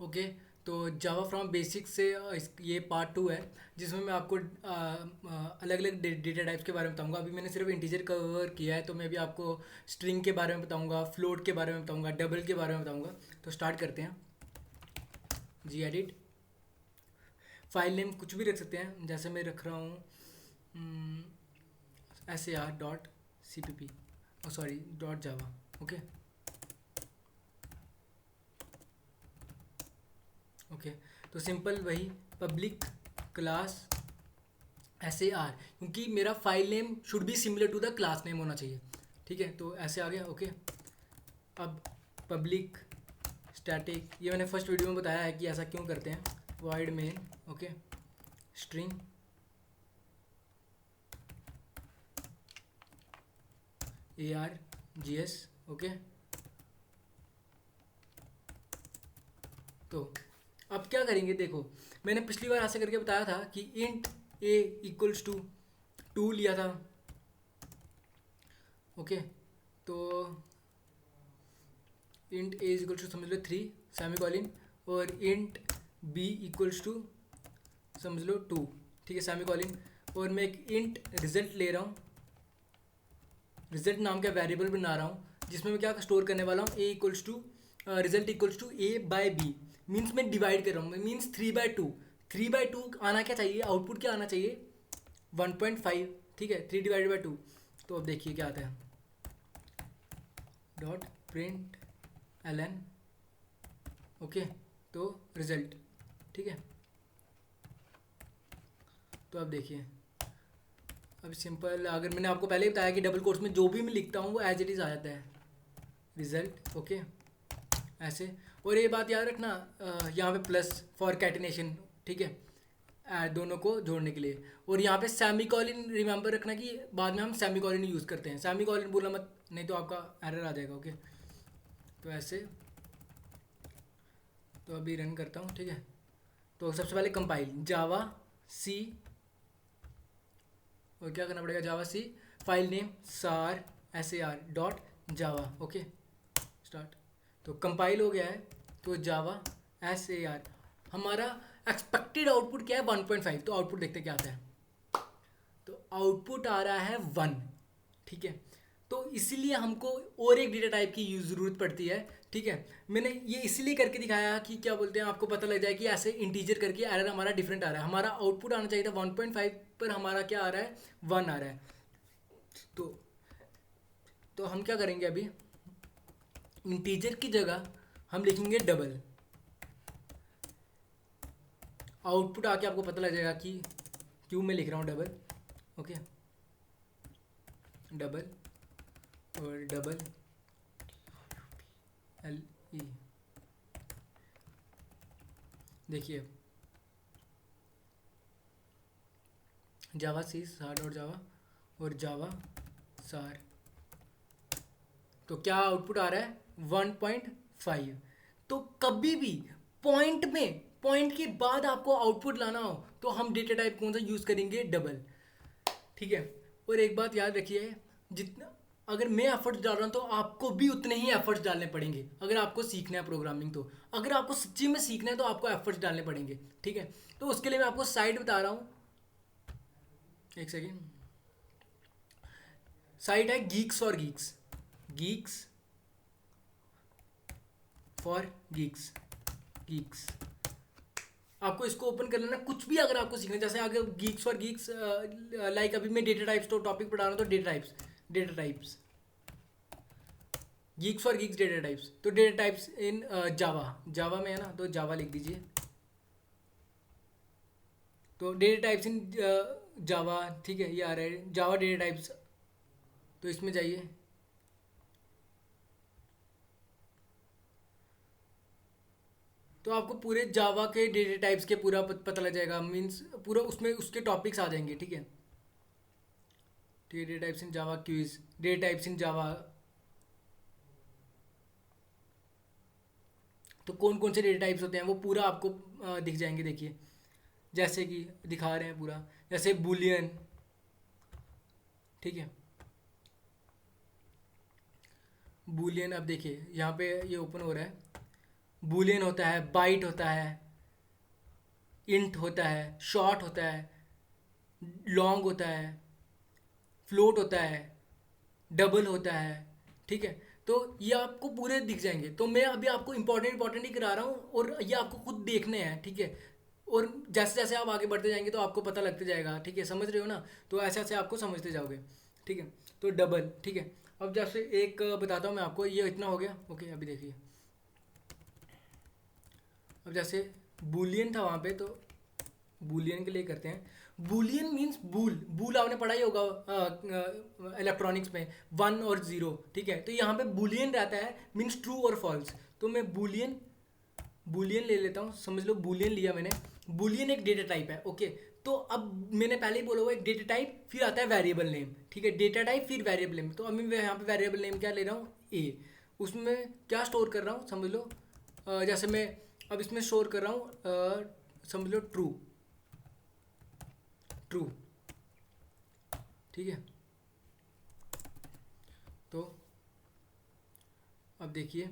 Okay. तो जावा from basic से ये पार्ट 2 है, जिसमें मैं आपको अलग अलग डेटा टाइप्स के बारे में बताऊंगा। अभी मैंने सिर्फ इंटीजर कवर किया है, तो मैं अभी आपको स्ट्रिंग के बारे में बताऊंगा, फ्लोट के बारे में बताऊंगा, डबल के बारे में बताऊंगा। तो स्टार्ट करते हैं। जी एडिट, फाइल नेम कुछ भी रख सकते हैं, जैसे मैं रख रहा हूँ SAR.cpp, sorry .java। Okay okay. तो सिंपल वही पब्लिक क्लास SAR, क्योंकि मेरा file name should be similar to the class name होना चाहिए। ठीक है, तो ऐसे आ गया। ओके, अब पब्लिक स्टैटिक, ये मैंने फर्स्ट वीडियो में बताया है कि ऐसा क्यों करते हैं। Wide main, okay, string ARGS। Okay, तो अब क्या करेंगे, देखो मैंने पिछली बार ऐसे करके बताया था कि इंट a इक्वल्स टू 2 लिया था। ओके, तो int a is equals to समझ लो 3 सेमी कॉलिन, और इंट b इक्वल्स टू समझ लो 2, ठीक है, सेमी कॉलिन। और मैं एक इंट रिजल्ट ले रहा हूँ, रिजल्ट नाम का वेरिएबल बना रहा हूँ, जिसमें मैं क्या स्टोर करने वाला हूँ, a equals to result equals to a/b। Means मैं डिवाइड कर रहा हूँ, मीन्स 3/2। 3/2 आना क्या चाहिए, आउटपुट क्या आना चाहिए, 1.5। ठीक है, 3/2। तो अब देखिए क्या आता है, डॉट प्रिंट ln। ओके, तो रिजल्ट, ठीक है। तो अब देखिए, अब सिंपल, अगर मैंने आपको पहले ही बताया कि डबल कोट्स में जो भी मैं लिखता हूँ वो एज इट इज़ आ जाता है, रिजल्ट। ओके, ऐसे। और ये बात याद रखना, यहाँ पे प्लस फॉर कैटिनेशन, ठीक है, दोनों को जोड़ने के लिए। और यहाँ पे सेमी कॉलन रिमेंबर रखना कि बाद में हम सेमी कॉलन यूज़ करते हैं, सेमी कॉलन बोलना मत, नहीं तो आपका एरर आ जाएगा। ओके, तो ऐसे। तो अभी रन करता हूँ, ठीक है। तो सबसे पहले कंपाइल जावा सी, और क्या करना पड़ेगा, जावा सी फाइल नेम सार SAR.java। Okay, start. तो कंपाइल हो गया है, तो जावा SAR, हमारा एक्सपेक्टेड आउटपुट क्या है, 1.5। तो आउटपुट देखते क्या आता है, तो आउटपुट आ रहा है 1। ठीक है, तो इसीलिए हमको और एक डेटा टाइप की ज़रूरत पड़ती है। ठीक है, मैंने ये इसलिए करके दिखाया कि क्या बोलते हैं, आपको पता लग जाए कि ऐसे इंटीजर करके एरर हमारा डिफरेंट आ रहा है। हमारा आउटपुट आना चाहिए था 1.5, पर हमारा क्या आ रहा है, 1 आ रहा है। तो हम क्या करेंगे, अभी इंटीजर की जगह हम लिखेंगे डबल। आउटपुट आके आपको पता लग जाएगा कि क्यों मैं लिख रहा हूँ डबल। ओके, डबल और डबल LE। देखिए, जावा सी सार और जावा, और जावा सार, तो क्या आउटपुट आ रहा है, 1.5। तो कभी भी पॉइंट में, पॉइंट के बाद आपको आउटपुट लाना हो तो हम डेटा टाइप कौन सा यूज़ करेंगे, डबल। ठीक है, और एक बात याद रखिए, जितना अगर मैं एफर्ट्स डाल रहा हूँ तो आपको भी उतने ही एफर्ट्स डालने पड़ेंगे, अगर आपको सीखना है प्रोग्रामिंग। तो अगर आपको सच्ची में सीखना है तो आपको एफर्ट्स डालने पड़ेंगे। ठीक है, तो उसके लिए मैं आपको साइट बता रहा हूँ, एक सेकेंड। साइट है Geeks for Geeks, Geeks for Geeks, Geeks. आपको इसको ओपन कर लेना, कुछ भी अगर आपको सीखना है, जैसे अगर गीक्स फॉर गीक्स, लाइक अभी मैं डेटा टाइप्स तो टॉपिक पढ़ा रहा हूँ, तो data types, data types, Geeks for Geeks data types. तो डेटा टाइप्स इन जावा, जावा में है ना, तो जावा लिख दीजिए। तो डेटा टाइप्स इन जावा, ठीक है, ये आ रहा है जावा डेटा टाइप्स। तो इसमें जाइए, तो आपको पूरे जावा के डेटा टाइप्स के पूरा पता लग जाएगा, मीन्स पूरा उसमें उसके टॉपिक्स आ जाएंगे। ठीक है, ठीक है, data types in Java queues, data types in Java. तो कौन कौन से डेटा टाइप्स होते हैं वो पूरा आपको दिख जाएंगे। देखिए, जैसे कि दिखा रहे हैं पूरा, जैसे बुलियन। ठीक है, बुलियन, अब देखिए यहाँ पे ये ओपन हो रहा है, बूलियन होता है, बाइट होता है, इंट होता है, शॉर्ट होता है, लॉन्ग होता है, फ्लोट होता है, डबल होता है। ठीक है, तो ये आपको पूरे दिख जाएंगे। तो मैं अभी आपको इंपॉर्टेंट ही करा रहा हूँ और ये आपको खुद देखने हैं। ठीक है, और जैसे जैसे आप आगे बढ़ते जाएंगे तो आपको पता लगते जाएगा। ठीक है, समझ रहे हो ना? तो ऐसे ऐसे आपको समझते जाओगे। ठीक है, तो डबल। ठीक है, अब जैसे एक बताता हूँ मैं आपको, ये इतना हो गया। ओके, अभी देखिए, अब जैसे बूलियन था वहाँ पे, तो बूलियन के लिए करते हैं। बूलियन मीन्स बूल, बूल आपने पढ़ा ही होगा इलेक्ट्रॉनिक्स में, 1 और 0। ठीक है, तो यहाँ पे बूलियन रहता है मीन्स ट्रू और फॉल्स। तो मैं बूलियन बूलियन ले लेता हूँ, समझ लो बूलियन लिया मैंने। बूलियन एक डेटा टाइप है। ओके, तो अब मैंने पहले ही बोला हुआ एक डेटा टाइप, फिर आता है वेरिएबल नेम। ठीक है, डेटा टाइप फिर वेरिएबल नेम। तो अब मैं यहाँ पे वेरिएबल नेम क्या ले रहा हूँ, ए। उसमें क्या स्टोर कर रहा हूँ, समझ लो जैसे मैं अब इसमें स्टोर कर रहा हूँ, समझ लो ट्रू। ट्रू, ठीक है। तो अब देखिए,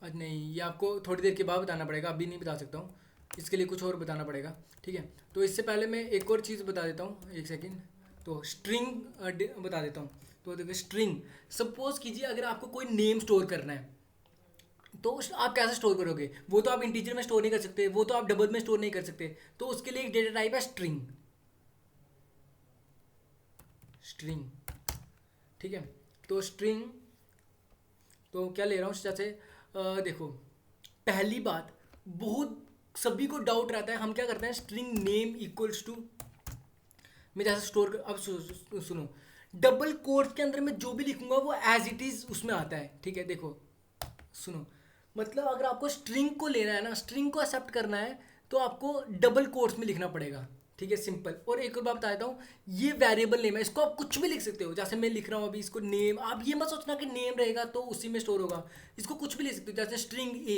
आज नहीं, ये आपको थोड़ी देर के बाद बताना पड़ेगा, अभी नहीं बता सकता हूँ। इसके लिए कुछ और बताना पड़ेगा। ठीक है, तो इससे पहले मैं एक और चीज़ बता देता हूँ, एक सेकेंड। तो स्ट्रिंग बता देता हूँ। तो देखिए स्ट्रिंग, सपोज कीजिए अगर आपको कोई नेम स्टोर करना है, तो आप कैसे स्टोर करोगे? वो तो आप इंटीजर में स्टोर नहीं कर सकते, वो तो आप डबल में स्टोर नहीं कर सकते। तो उसके लिए एक डेटा टाइप है स्ट्रिंग। स्ट्रिंग, ठीक है। तो स्ट्रिंग, तो क्या ले रहा हूँ जैसे देखो, पहली बात, बहुत सभी को डाउट रहता है, हम क्या करते हैं, स्ट्रिंग नेम इक्वल्स टू, मैं जैसे स्टोर अब सुनो, डबल कोट्स के अंदर मैं जो भी लिखूंगा वो एज इट इज उसमें आता है। ठीक है, देखो सुनो, मतलब अगर आपको स्ट्रिंग को लेना है ना, स्ट्रिंग को एक्सेप्ट करना है, तो आपको डबल कोट्स में लिखना पड़ेगा। ठीक है, सिंपल। और एक और बात बता देता हूँ, ये वेरिएबल नेम है, इसको आप कुछ भी लिख सकते हो। जैसे मैं लिख रहा हूँ अभी इसको नेम, आप ये मत सोचना कि नेम रहेगा तो उसी में स्टोर होगा। इसको कुछ भी लिख सकते हो, जैसे स्ट्रिंग ए।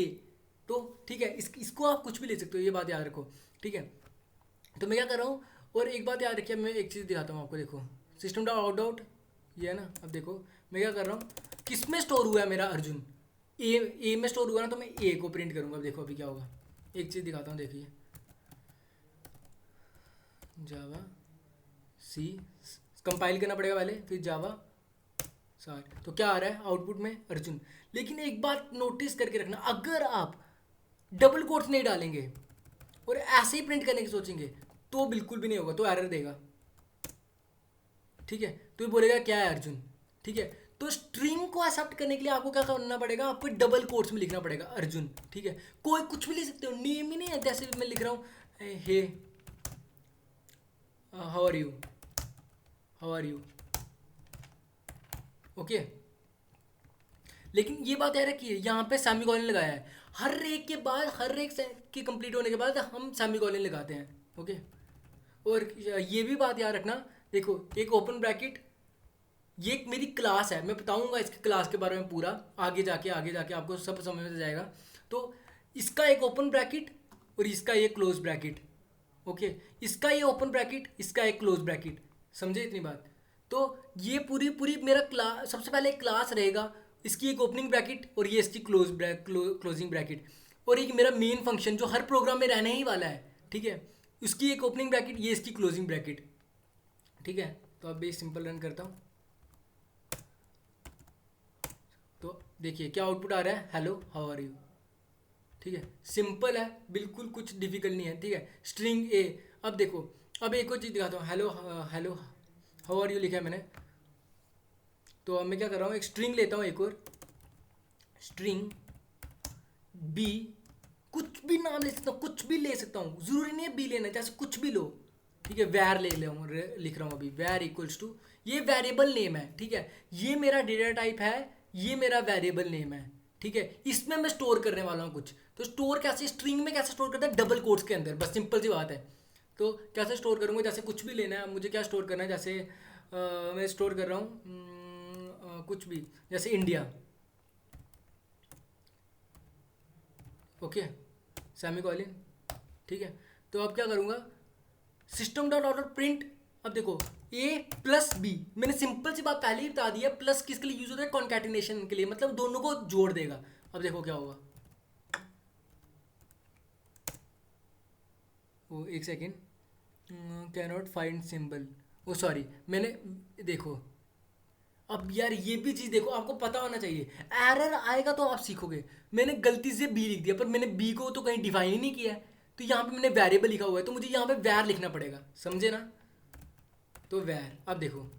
तो ठीक है, इसको आप कुछ भी लिख सकते हो, ये बात याद रखो। ठीक है, तो मैं क्या कर रहा हूँ, और एक बात याद रखिए, मैं एक चीज़ दिखाता हूँ आपको। देखो सिस्टम डॉट आउट डॉट, ये है ना। अब देखो मैं क्या कर रहा हूँ, किस में स्टोर हुआ है मेरा अर्जुन, ए में स्टोर हुआ ना, तो मैं ए को प्रिंट करूँगा। अब देखो अभी क्या होगा, एक चीज़ दिखाता हूँ, देखिए जावा सी, कंपाइल करना पड़ेगा पहले, फिर जावा सार। तो क्या आ रहा है आउटपुट में, अर्जुन। लेकिन एक बात नोटिस करके रखना, अगर आप डबल कोट्स नहीं डालेंगे और ऐसे ही प्रिंट करने की सोचेंगे, तो बिल्कुल भी नहीं होगा, तो एरर देगा। ठीक है, तो ये बोलेगा क्या है अर्जुन। ठीक है, तो स्ट्रिंग को एक्सेप्ट करने के लिए आपको क्या करना पड़ेगा, आपको डबल कोट्स में लिखना पड़ेगा अर्जुन। ठीक है, कोई कुछ भी लिख सकते हो, नेम ही नहीं है। जैसे मैं लिख रहा हूँ, hey how are you, how are you. Okay, लेकिन ये बात याद रखिए, यहाँ पे सेमीकोलन लगाया है, हर एक के बाद, हर एक की कंप्लीट होने के बाद हम सेमीकोलन लगाते हैं। ओके, और ये भी बात याद रखना, देखो एक ओपन ब्रैकेट, ये एक मेरी क्लास है, मैं बताऊंगा इसकी क्लास के बारे में पूरा, आगे जाके आपको सब समझ में जाएगा। तो इसका एक ओपन ब्रैकेट और इसका एक क्लोज ब्रैकेट। ओके, इसका ये ओपन ब्रैकेट, इसका एक क्लोज ब्रैकेट, समझे इतनी बात? तो ये पूरी पूरी मेरा क्लास, सबसे पहले एक क्लास रहेगा, इसकी एक ओपनिंग ब्रैकेट और ये इसकी क्लोजिंग ब्रैकेट, और एक मेरा मेन फंक्शन जो हर प्रोग्राम में रहने ही वाला है। ठीक है, उसकी एक ओपनिंग ब्रैकेट, ये इसकी क्लोजिंग ब्रैकेट। ठीक है, तो अब ये सिंपल रन करता हूँ, तो देखिए क्या आउटपुट आ रहा है, हेलो हाउ आर यू। ठीक है, सिंपल है बिल्कुल, कुछ डिफिकल्ट नहीं है। ठीक है, स्ट्रिंग ए। अब देखो, अब एक और चीज़ दिखाता हूँ, hello hello how are you लिखा है मैंने। तो अब मैं क्या कर रहा हूँ, एक स्ट्रिंग लेता हूँ, एक और स्ट्रिंग बी, कुछ भी नाम ले सकता हूँ, कुछ भी ले सकता हूँ, जरूरी नहीं है बी लेना, जैसे कुछ भी लो। ठीक है, वैर ले लिख रहा हूँ अभी, वैर इक्वल्स टू, ये वेरिएबल नेम है। ठीक है, ये मेरा डेटा टाइप है, ये मेरा वेरिएबल नेम है। ठीक है, इसमें मैं स्टोर करने वाला हूँ कुछ। तो स्टोर कैसे, स्ट्रिंग में कैसे स्टोर करते हैं, डबल कोट्स के अंदर, बस सिंपल सी बात है। तो कैसे स्टोर करूँगा, जैसे कुछ भी लेना है मुझे, क्या स्टोर करना है, जैसे मैं स्टोर कर रहा हूँ कुछ भी, जैसे इंडिया। Okay, semicolon. ठीक है, तो अब क्या करूँगा, सिस्टम डॉट आउट प्रिंट। अब देखो ए प्लस बी, मैंने सिंपल सी बात पहले ही बता दी है, प्लस किसके लिए यूज होता है, कॉन्कैटिनेशन के लिए, मतलब दोनों को जोड़ देगा। अब देखो क्या होगा, ओ एक सेकेंड, कैनॉट फाइंड सिंबल, ओ सॉरी मैंने, देखो अब यार ये भी चीज़ देखो, आपको पता होना चाहिए, एरर आएगा तो आप सीखोगे। मैंने गलती से बी लिख दिया, पर मैंने बी को तो कहीं डिफाइन ही नहीं किया है, तो यहाँ पे मैंने वेरिएबल लिखा हुआ है, तो मुझे यहाँ पे वैर लिखना पड़ेगा, समझे ना। तो वैर, अब देखो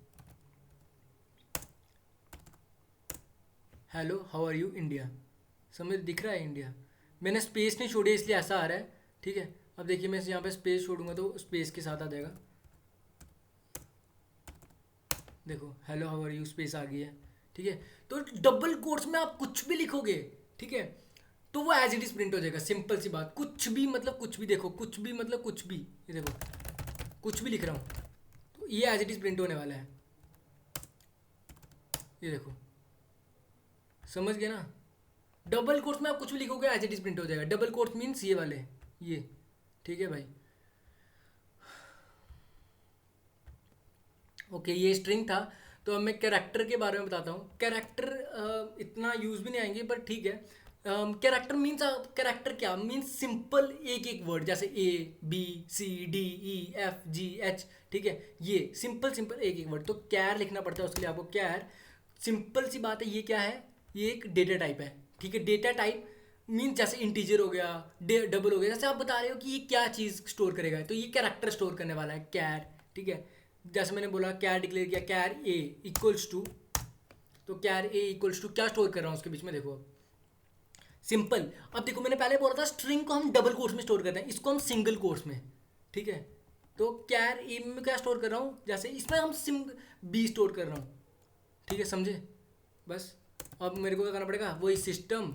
hello how are you India, समझ दिख रहा है इंडिया, मैंने स्पेस नहीं छोड़ी इसलिए ऐसा आ रहा है, ठीक है। अब देखिए मैं यहाँ पे स्पेस छोड़ूंगा तो स्पेस के साथ आ जाएगा, देखो hello how are you space आ गई है, ठीक है। तो डबल कोट्स में आप कुछ भी लिखोगे, ठीक है, तो वो एज इट इज प्रिंट हो जाएगा, सिंपल सी बात, कुछ भी मतलब कुछ भी, देखो कुछ भी मतलब कुछ भी, ये देखो कुछ भी लिख रहा हूँ तो ये एज इट इज प्रिंट होने वाला है, ये देखो, समझ गए ना। डबल कोट्स में आप कुछ भी लिखोगे एज इट इज प्रिंट हो जाएगा, डबल कोट्स मीन्स ये वाले, ये, ठीक है भाई। ओके ये स्ट्रिंग था, तो अब मैं कैरेक्टर के बारे में बताता हूँ। कैरेक्टर इतना यूज़ भी नहीं आएंगे, पर ठीक है। कैरेक्टर मीन्स, कैरेक्टर क्या मीन्स, सिंपल एक एक वर्ड, जैसे A B C D E F G H, ठीक है, ये सिंपल सिंपल एक एक वर्ड, तो कैर लिखना पड़ता है उसके लिए आपको, कैर, सिंपल सी बात है। ये क्या है, ये एक डेटा टाइप है, ठीक है। डेटा टाइप मीन्स जैसे इंटीजर हो गया, डबल हो गया, जैसे आप बता रहे हो कि ये क्या चीज़ स्टोर करेगा, तो ये कैरेक्टर स्टोर करने वाला है, कैर, ठीक है। जैसे मैंने बोला कैर डिक्लेयर किया, कैर ए इक्वल्स टू, तो कैर ए इक्वल्स टू क्या स्टोर कर रहा हूँ उसके बीच में, देखो सिंपल। अब देखो मैंने पहले बोला था स्ट्रिंग को हम डबल कोट्स में स्टोर करते हैं, इसको हम सिंगल कोट्स में, ठीक है। तो कैर ए में क्या स्टोर कर रहा हूँ, जैसे इसमें हम सिम बी स्टोर कर रहा हूँ, ठीक है, समझे। बस अब मेरे को क्या करना पड़ेगा, वही सिस्टम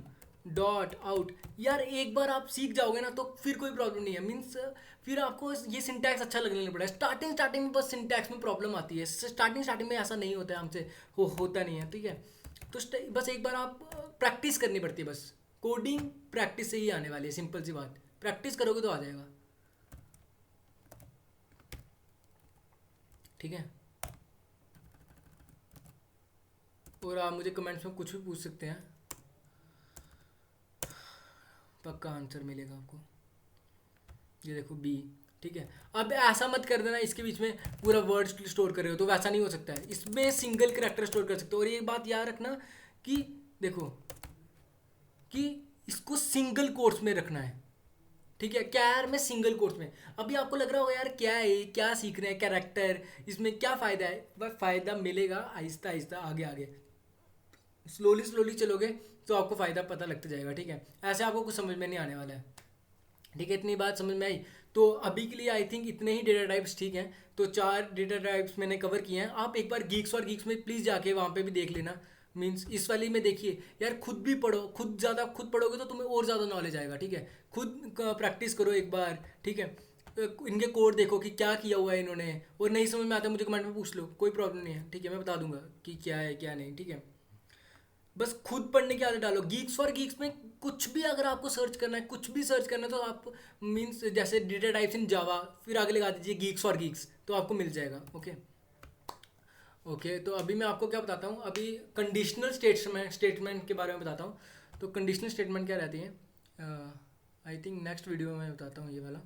डॉट आउट। यार एक बार आप सीख जाओगे ना तो फिर कोई प्रॉब्लम नहीं है, मीन्स फिर आपको ये सिंटैक्स अच्छा लगने लग पड़ेगा। स्टार्टिंग में बस सिंटैक्स में प्रॉब्लम आती है, स्टार्टिंग में ऐसा नहीं होता है हमसे, होता नहीं है, ठीक है। तो बस एक बार आप प्रैक्टिस करनी पड़ती है, बस कोडिंग प्रैक्टिस से ही आने वाली है, सिंपल सी बात, प्रैक्टिस करोगे तो आ जाएगा, ठीक है। और आप मुझे कमेंट्स में कुछ भी पूछ सकते हैं, पक्का आंसर मिलेगा आपको। ये देखो बी, ठीक है। अब ऐसा मत कर देना इसके बीच में पूरा वर्ड स्टोर कर रहे हो, तो वैसा नहीं हो सकता है, इसमें सिंगल कैरेक्टर स्टोर कर सकते हो। और ये बात याद रखना कि देखो कि इसको सिंगल कोट्स में रखना है, ठीक है, कैर में सिंगल कोट्स में। अभी आपको लग रहा होगा यार क्या है, क्या सीख रहे हैं कैरेक्टर, इसमें क्या फ़ायदा है, वह फ़ायदा मिलेगा आहिस्ता आहिस्ता, आगे आगे स्लोली स्लोली चलोगे तो आपको फ़ायदा पता लगता जाएगा, ठीक है। ऐसे आपको कुछ समझ में नहीं आने वाला है, ठीक है। इतनी बात समझ में आई, तो अभी के लिए आई थिंक इतने ही डेटा टाइप्स, ठीक हैं। तो 4 डेटा टाइप्स मैंने कवर किए हैं। आप एक बार गीक्स और गीक्स में प्लीज़ जाके वहाँ पे भी देख लेना, मीन्स इस वाली में देखिए यार, खुद भी पढ़ो, खुद पढ़ोगे तो तुम्हें और ज़्यादा नॉलेज आएगा, ठीक है। खुद प्रैक्टिस करो एक बार, ठीक है। इनके कोड देखो कि क्या किया हुआ है इन्होंने, और नहीं समझ में आता मुझे कमेंट में पूछ लो, कोई प्रॉब्लम नहीं है, ठीक है, मैं बता दूंगा कि क्या है क्या नहीं, ठीक है। बस खुद पढ़ने की आदत डालो। गीक्स फॉर गीक्स में कुछ भी अगर आपको सर्च करना है, कुछ भी सर्च करना है, तो आप मीन्स जैसे डेटा टाइप्स इन जावा, फिर आगे लगा दीजिए गीक्स फॉर गीक्स, तो आपको मिल जाएगा, ओके। ओके तो अभी मैं आपको क्या बताता हूँ, अभी कंडीशनल स्टेटमेंट के बारे में बताता हूँ। तो कंडीशनल स्टेटमेंट क्या रहती है, आई थिंक नेक्स्ट वीडियो में मैं बताता हूँ ये वाला।